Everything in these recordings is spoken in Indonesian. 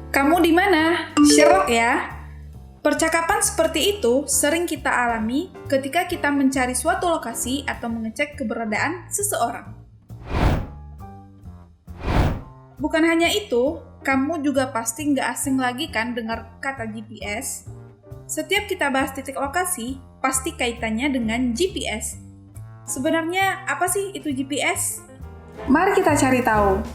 Kamu di mana? Sherlock ya? Percakapan seperti itu sering kita alami ketika kita mencari suatu lokasi atau mengecek keberadaan seseorang. Bukan hanya itu, kamu juga pasti nggak asing lagi kan dengar kata GPS? Setiap kita bahas titik lokasi, pasti kaitannya dengan GPS. Sebenarnya apa sih itu GPS? Mari kita cari tahu.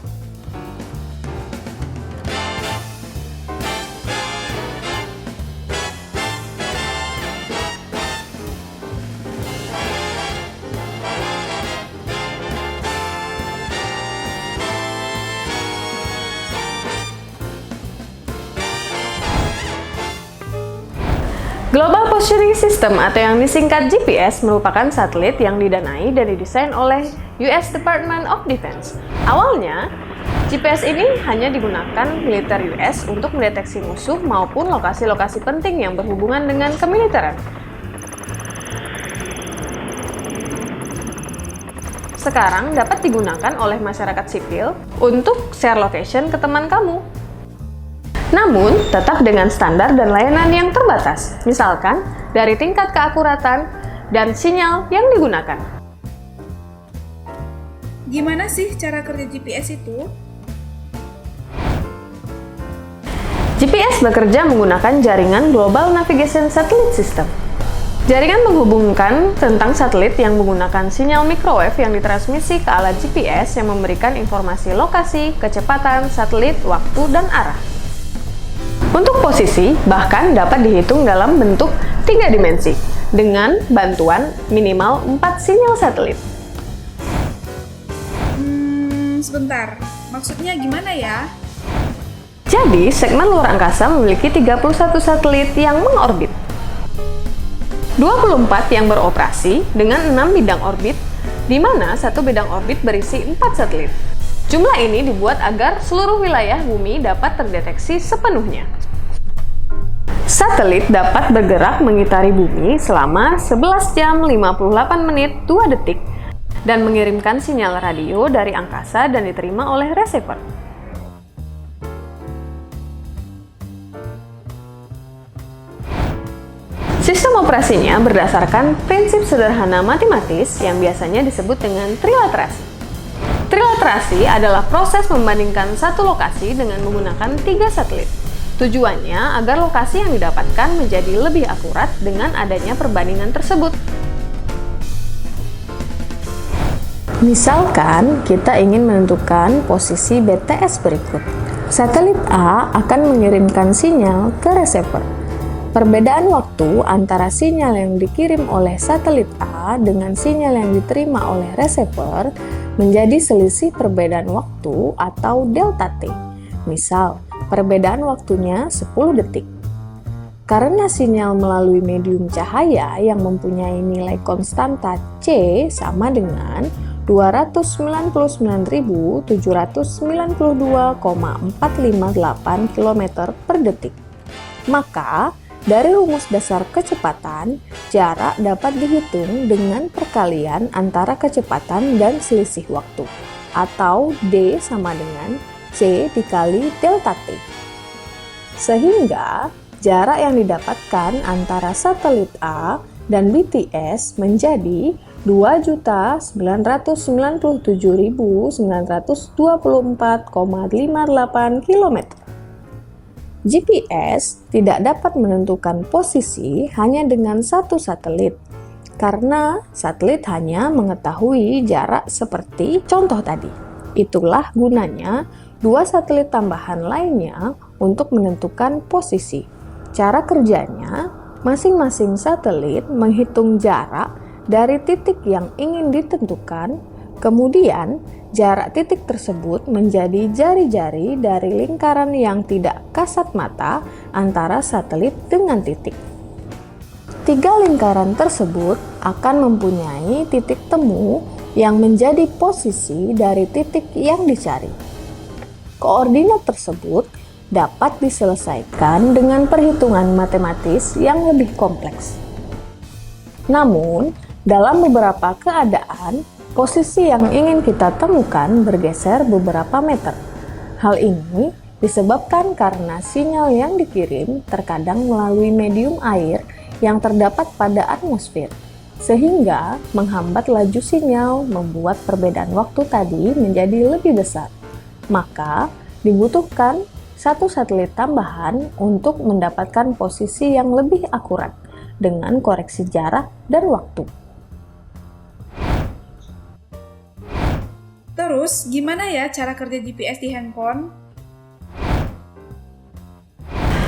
Global Positioning System atau yang disingkat GPS merupakan satelit yang didanai dan didesain oleh US Department of Defense. Awalnya, GPS ini hanya digunakan militer US untuk mendeteksi musuh maupun lokasi-lokasi penting yang berhubungan dengan kemiliteran. Sekarang dapat digunakan oleh masyarakat sipil untuk share location ke teman kamu. Namun, tetap dengan standar dan layanan yang terbatas, misalkan dari tingkat keakuratan dan sinyal yang digunakan. Gimana sih cara kerja GPS itu? GPS bekerja menggunakan jaringan Global Navigation Satellite System. Jaringan menghubungkan tentang satelit yang menggunakan sinyal microwave yang ditransmisi ke alat GPS yang memberikan informasi lokasi, kecepatan, satelit, waktu, dan arah. Untuk posisi, bahkan dapat dihitung dalam bentuk 3 dimensi, dengan bantuan minimal 4 sinyal satelit. Sebentar, maksudnya gimana ya? Jadi, segmen luar angkasa memiliki 31 satelit yang mengorbit. 24 yang beroperasi dengan 6 bidang orbit, di mana satu bidang orbit berisi 4 satelit. Jumlah ini dibuat agar seluruh wilayah bumi dapat terdeteksi sepenuhnya. Satelit dapat bergerak mengitari bumi selama 11 jam 58 menit 2 detik dan mengirimkan sinyal radio dari angkasa dan diterima oleh receiver. Sistem operasinya berdasarkan prinsip sederhana matematis yang biasanya disebut dengan trilaterasi. Trilaterasi adalah proses membandingkan satu lokasi dengan menggunakan 3 satelit. Tujuannya agar lokasi yang didapatkan menjadi lebih akurat dengan adanya perbandingan tersebut. Misalkan kita ingin menentukan posisi BTS berikut. Satelit A akan mengirimkan sinyal ke receiver. Perbedaan waktu antara sinyal yang dikirim oleh satelit A dengan sinyal yang diterima oleh receiver menjadi selisih perbedaan waktu atau delta T. Misal, perbedaan waktunya 10 detik. Karena sinyal melalui medium cahaya yang mempunyai nilai konstanta C sama dengan 299.792,458 km per detik. Maka, dari rumus dasar kecepatan, jarak dapat dihitung dengan perkalian antara kecepatan dan selisih waktu, atau D sama dengan C dikali delta T. Sehingga, jarak yang didapatkan antara satelit A dan BTS menjadi 2.997.924,58 km. GPS tidak dapat menentukan posisi hanya dengan satu satelit, karena satelit hanya mengetahui jarak seperti contoh tadi. Itulah gunanya 2 satelit tambahan lainnya untuk menentukan posisi. Cara kerjanya, masing-masing satelit menghitung jarak dari titik yang ingin ditentukan, kemudian jarak titik tersebut menjadi jari-jari dari lingkaran yang tidak kasat mata antara satelit dengan titik. 3 lingkaran tersebut akan mempunyai titik temu yang menjadi posisi dari titik yang dicari. Koordinat tersebut dapat diselesaikan dengan perhitungan matematis yang lebih kompleks. Namun, dalam beberapa keadaan, Posisi yang ingin kita temukan bergeser beberapa meter. Hal ini disebabkan karena sinyal yang dikirim terkadang melalui medium air yang terdapat pada atmosfer, sehingga menghambat laju sinyal membuat perbedaan waktu tadi menjadi lebih besar. Maka, dibutuhkan satu satelit tambahan untuk mendapatkan posisi yang lebih akurat dengan koreksi jarak dan waktu. Terus, gimana ya cara kerja GPS di handphone?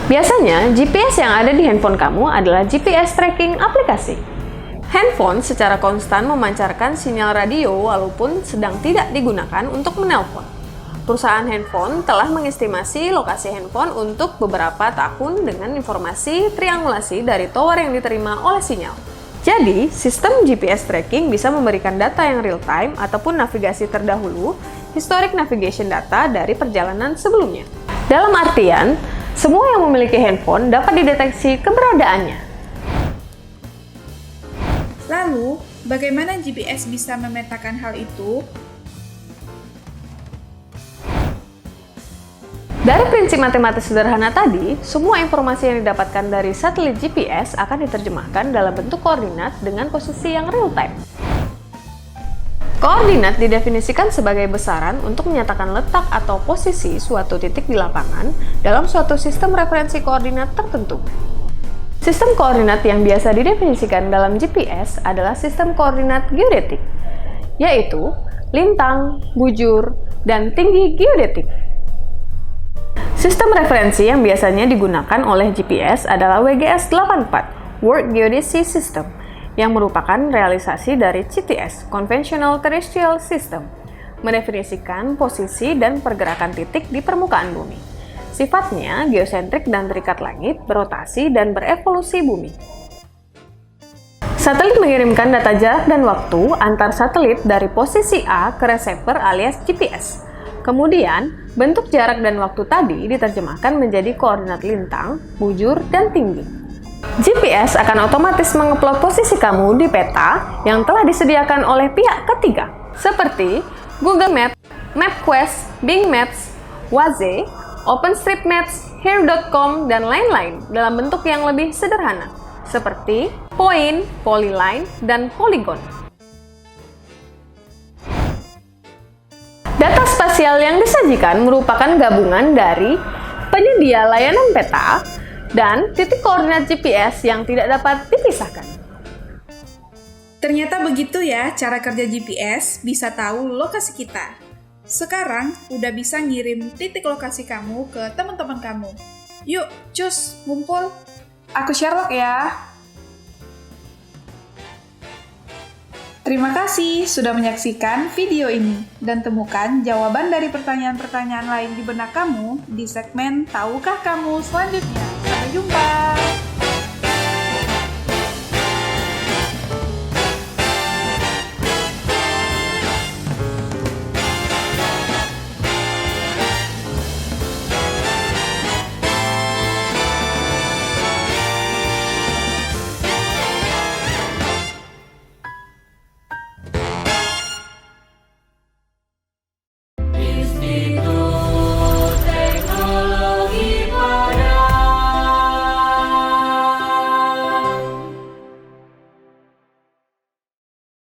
Biasanya, GPS yang ada di handphone kamu adalah GPS tracking aplikasi. Handphone secara konstan memancarkan sinyal radio walaupun sedang tidak digunakan untuk menelpon. Perusahaan handphone telah mengestimasi lokasi handphone untuk beberapa tahun dengan informasi triangulasi dari tower yang diterima oleh sinyal. Jadi, sistem GPS tracking bisa memberikan data yang real-time ataupun navigasi terdahulu, historic navigation data dari perjalanan sebelumnya. Dalam artian, semua yang memiliki handphone dapat dideteksi keberadaannya. Lalu, bagaimana GPS bisa memetakan hal itu? Dari prinsip matematis sederhana tadi, semua informasi yang didapatkan dari satelit GPS akan diterjemahkan dalam bentuk koordinat dengan posisi yang real-time. Koordinat didefinisikan sebagai besaran untuk menyatakan letak atau posisi suatu titik di lapangan dalam suatu sistem referensi koordinat tertentu. Sistem koordinat yang biasa didefinisikan dalam GPS adalah sistem koordinat geodetik, yaitu lintang, bujur, dan tinggi geodetik. Sistem referensi yang biasanya digunakan oleh GPS adalah WGS-84, World Geodesy System, yang merupakan realisasi dari CTS, Conventional Terrestrial System, mendefinisikan posisi dan pergerakan titik di permukaan bumi. Sifatnya geosentrik dan terikat langit, berotasi dan berevolusi bumi. Satelit mengirimkan data jarak dan waktu antar satelit dari posisi A ke receiver alias GPS. Kemudian, bentuk jarak dan waktu tadi diterjemahkan menjadi koordinat lintang, bujur, dan tinggi. GPS akan otomatis mengupload posisi kamu di peta yang telah disediakan oleh pihak ketiga, seperti Google Maps, MapQuest, Bing Maps, Waze, OpenStreetMaps, Here.com, dan lain-lain dalam bentuk yang lebih sederhana, seperti point, polyline, dan polygon. Data spasial yang disajikan merupakan gabungan dari penyedia layanan peta dan titik koordinat GPS yang tidak dapat dipisahkan. Ternyata begitu ya cara kerja GPS, bisa tahu lokasi kita. Sekarang udah bisa ngirim titik lokasi kamu ke teman-teman kamu. Yuk, cus, ngumpul. Aku Sherlock ya. Terima kasih sudah menyaksikan video ini dan temukan jawaban dari pertanyaan-pertanyaan lain di benak kamu di segmen Tahukah Kamu selanjutnya. Sampai jumpa!